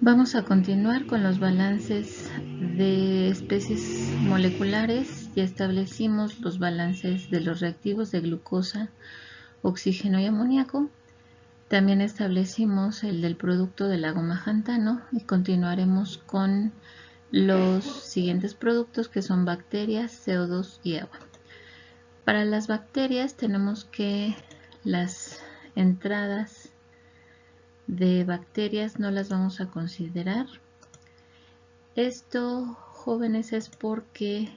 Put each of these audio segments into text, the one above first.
Vamos a continuar con los balances de especies moleculares. Ya establecimos los balances de los reactivos de glucosa, oxígeno y amoníaco. También establecimos el del producto de la goma xantano y continuaremos con los siguientes productos, que son bacterias, CO2 y agua. Para las bacterias tenemos que las entradas de bacterias no las vamos a considerar. Esto, jóvenes, es porque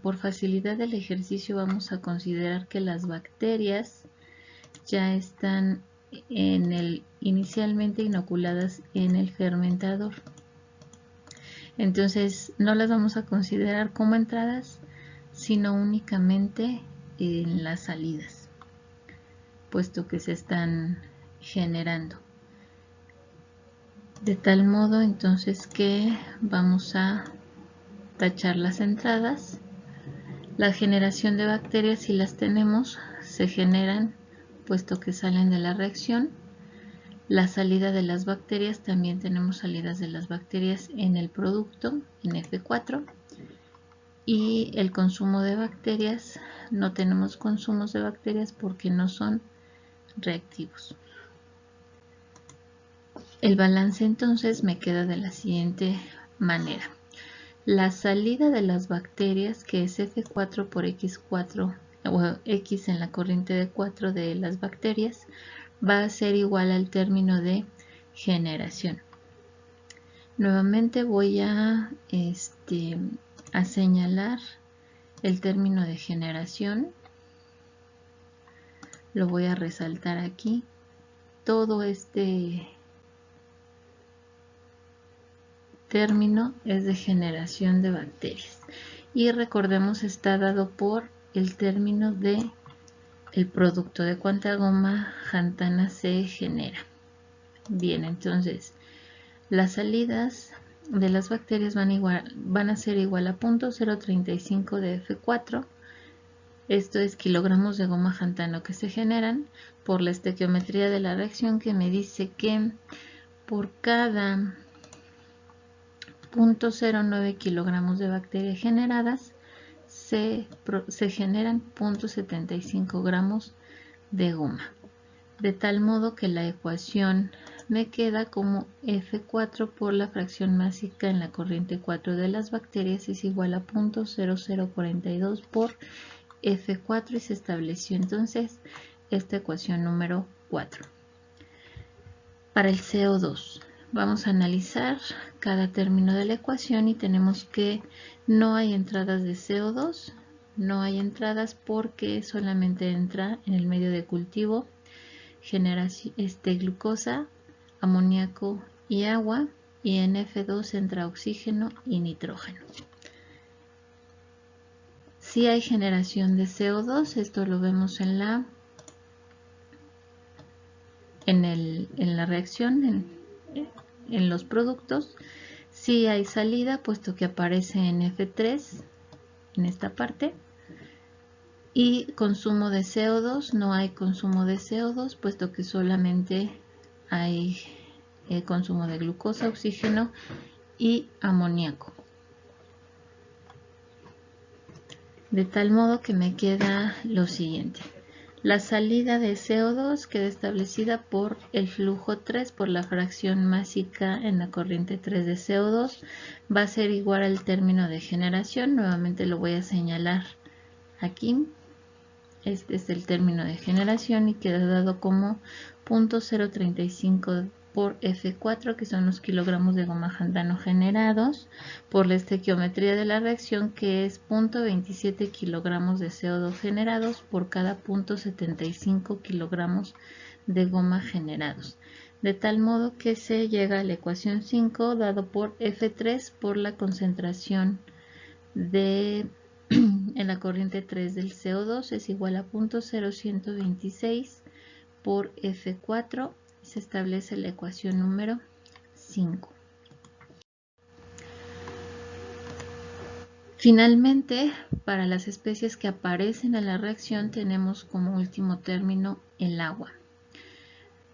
por facilidad del ejercicio vamos a considerar que las bacterias ya están inicialmente inoculadas en el fermentador. Entonces no las vamos a considerar como entradas, sino únicamente en las salidas, puesto que se están generando. De tal modo entonces que vamos a tachar las entradas. La generación de bacterias, si las tenemos, se generan puesto que salen de la reacción. La salida de las bacterias, también tenemos salidas de las bacterias en el producto, en F4. Y el consumo de bacterias, no tenemos consumos de bacterias porque no son reactivos. El balance entonces me queda de la siguiente manera. La salida de las bacterias, que es F4 por X4 o X en la corriente de 4 de las bacterias, va a ser igual al término de generación. Nuevamente voy a señalar el término de generación. Lo voy a resaltar aquí. Todo este término es de generación de bacterias. Y recordemos, está dado por el término de el producto, de cuánta goma xantana se genera. Bien, entonces las salidas de las bacterias van a ser igual a 0.035 de F4. Esto es kilogramos de goma xantano que se generan, por la estequiometría de la reacción, que me dice que por cada 0.09 kilogramos de bacterias generadas se generan 0.75 gramos de goma. De tal modo que la ecuación me queda como F4 por la fracción másica en la corriente 4 de las bacterias es igual a 0.0042 por F4, y se estableció entonces esta ecuación número 4. Para el CO2 vamos a analizar cada término de la ecuación y tenemos que no hay entradas de CO2, no hay entradas porque solamente entra en el medio de cultivo glucosa, amoníaco y agua, y en F2 entra oxígeno y nitrógeno. Si hay generación de CO2, esto lo vemos en la reacción, en los productos. Si hay salida, puesto que aparece en F3, en esta parte. Y consumo de CO2, no hay consumo de CO2, puesto que solamente hay consumo de glucosa, oxígeno y amoníaco. De tal modo que me queda lo siguiente. La salida de CO2 queda establecida por el flujo 3 por la fracción másica en la corriente 3 de CO2. Va a ser igual al término de generación. Nuevamente lo voy a señalar aquí. Este es el término de generación y queda dado como 0.035 por F4, que son los kilogramos de goma xantano generados, por la estequiometría de la reacción, que es 0.27 kilogramos de CO2 generados por cada 0.75 kilogramos de goma generados. De tal modo que se llega a la ecuación 5 dado por F3 por la concentración en la corriente 3 del CO2 es igual a 0.0126 por F4. Se establece la ecuación número 5. Finalmente, para las especies que aparecen en la reacción tenemos como último término el agua.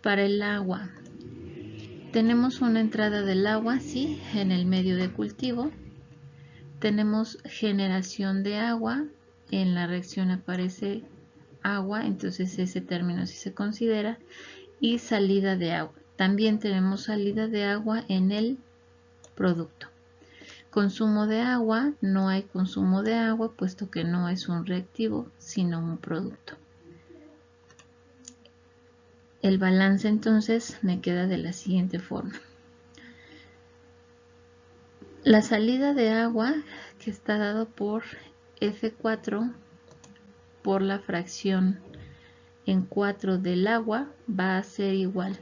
Para el agua, Tenemos una entrada del agua, sí, en el medio de cultivo. Tenemos generación de agua, en la reacción aparece agua, entonces ese término sí se considera, y salida de agua. También tenemos salida de agua en el producto. Consumo de agua, no hay consumo de agua puesto que no es un reactivo sino un producto. El balance entonces me queda de la siguiente forma. La salida de agua, que está dado por F4 por la fracción en 4 del agua, va a ser igual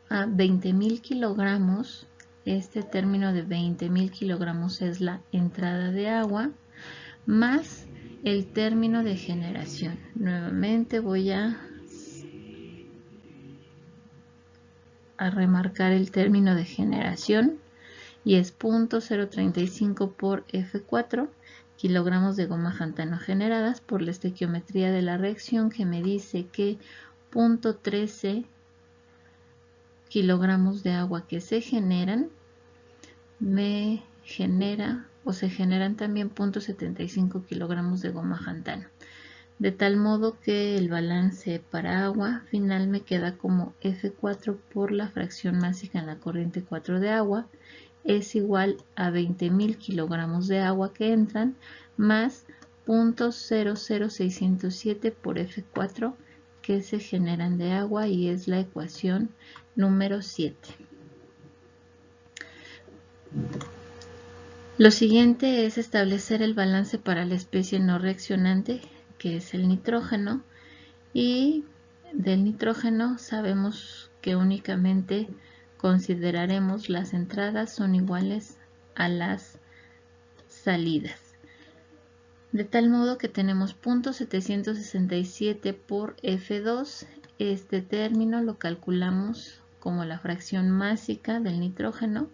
a 20.000 kilogramos. Este término de 20.000 kilogramos es la entrada de agua más el término de generación. Nuevamente voy a remarcar el término de generación y es 0.035 por F4 kilogramos de goma xantano generadas por la estequiometría de la reacción, que me dice que 0.13 kilogramos de agua que se generan me genera o se generan también 0.75 kilogramos de goma xantano, de tal modo que el balance para agua final me queda como F4 por la fracción másica en la corriente 4 de agua es igual a 20.000 kilogramos de agua que entran más 0.00607 por F4 que se generan de agua, y es la ecuación número 7. Lo siguiente es establecer el balance para la especie no reaccionante, que es el nitrógeno, y del nitrógeno sabemos que únicamente consideraremos las entradas son iguales a las salidas, de tal modo que tenemos 0.767 por F2. Este término lo calculamos como la fracción másica del nitrógeno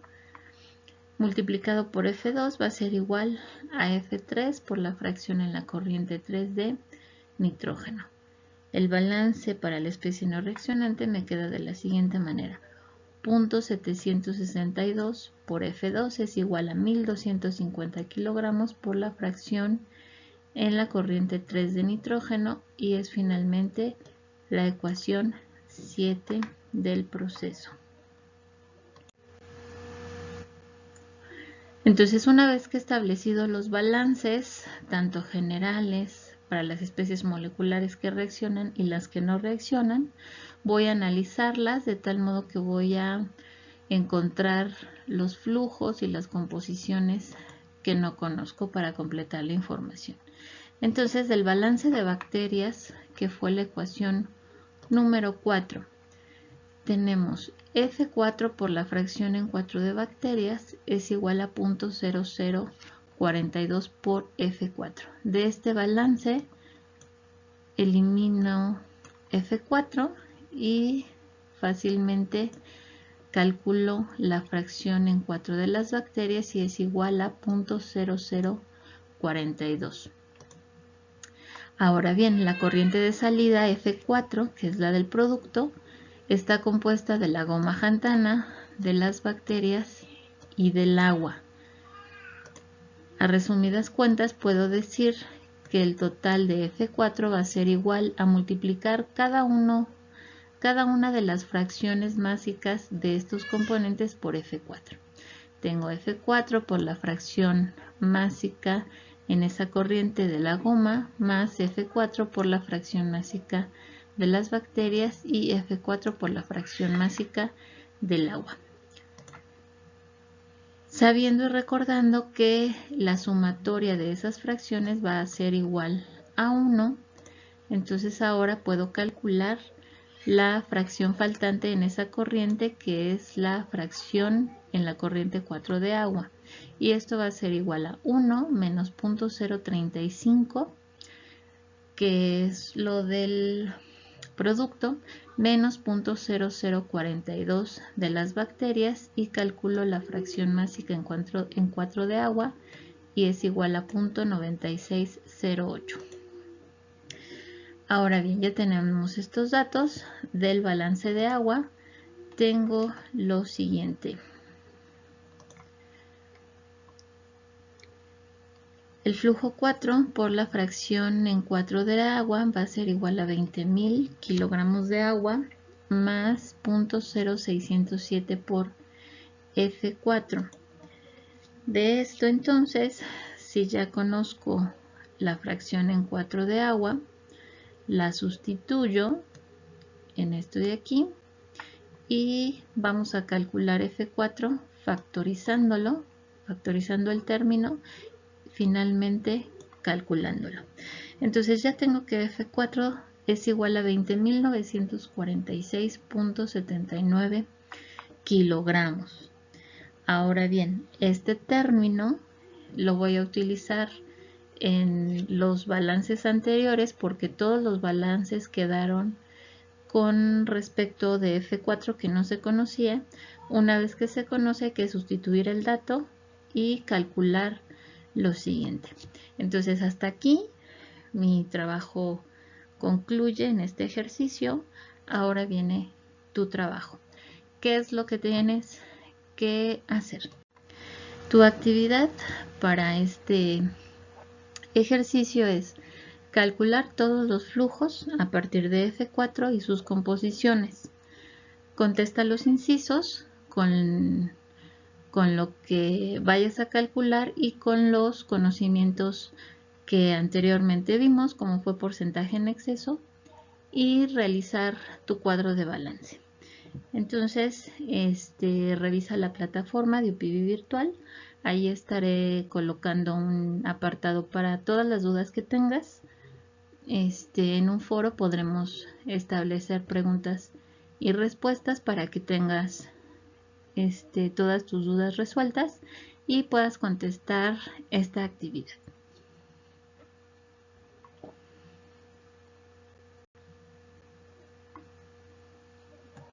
multiplicado por F2 va a ser igual a F3 por la fracción en la corriente 3 de nitrógeno. El balance para la especie no reaccionante me queda de la siguiente manera: 0.762 por F2 es igual a 1.250 kilogramos por la fracción en la corriente 3 de nitrógeno, y es finalmente la ecuación 7 del proceso. Entonces, una vez que he establecido los balances, tanto generales para las especies moleculares que reaccionan y las que no reaccionan, voy a analizarlas de tal modo que voy a encontrar los flujos y las composiciones que no conozco para completar la información. Entonces, del balance de bacterias, que fue la ecuación número 4, tenemos F4 por la fracción en 4 de bacterias es igual a 0.0042 por F4. De este balance elimino F4 y fácilmente calculo la fracción en 4 de las bacterias y es igual a 0.0042. Ahora bien, la corriente de salida F4, que es la del producto, está compuesta de la goma xantana, de las bacterias y del agua. A resumidas cuentas, puedo decir que el total de F4 va a ser igual a multiplicar cada una de las fracciones másicas de estos componentes por F4. Tengo F4 por la fracción másica en esa corriente de la goma, más F4 por la fracción másica de las bacterias y F4 por la fracción másica del agua. Sabiendo y recordando que la sumatoria de esas fracciones va a ser igual a 1, entonces ahora puedo calcular la fracción faltante en esa corriente, que es la fracción en la corriente 4 de agua, y esto va a ser igual a 1 menos 0.035, que es lo del producto, menos 0.0042 de las bacterias, y calculo la fracción másica en 4 de agua y es igual a 0.9608. Ahora bien, ya tenemos estos datos del balance de agua. tengo lo siguiente. El flujo 4 por la fracción en 4 de agua va a ser igual a 20.000 kilogramos de agua más 0.0607 por F4. De esto entonces, si ya conozco la fracción en 4 de agua, la sustituyo en esto de aquí y vamos a calcular F4 factorizando el término, finalmente calculándolo. Entonces ya tengo que F4 es igual a 20.946.79 kilogramos. Ahora bien, este término lo voy a utilizar en los balances anteriores porque todos los balances quedaron con respecto de F4 que no se conocía. Una vez que se conoce hay que sustituir el dato y calcular lo siguiente. Entonces hasta aquí mi trabajo concluye en este ejercicio. Ahora viene tu trabajo. ¿Qué es lo que tienes que hacer? Tu actividad para este ejercicio es calcular todos los flujos a partir de F4 y sus composiciones. Contesta los incisos con lo que vayas a calcular y con los conocimientos que anteriormente vimos, como fue porcentaje en exceso, y realizar tu cuadro de balance. Entonces, revisa la plataforma de UPIBI Virtual. Ahí estaré colocando un apartado para todas las dudas que tengas. En un foro podremos establecer preguntas y respuestas para que tengas todas tus dudas resueltas y puedas contestar esta actividad.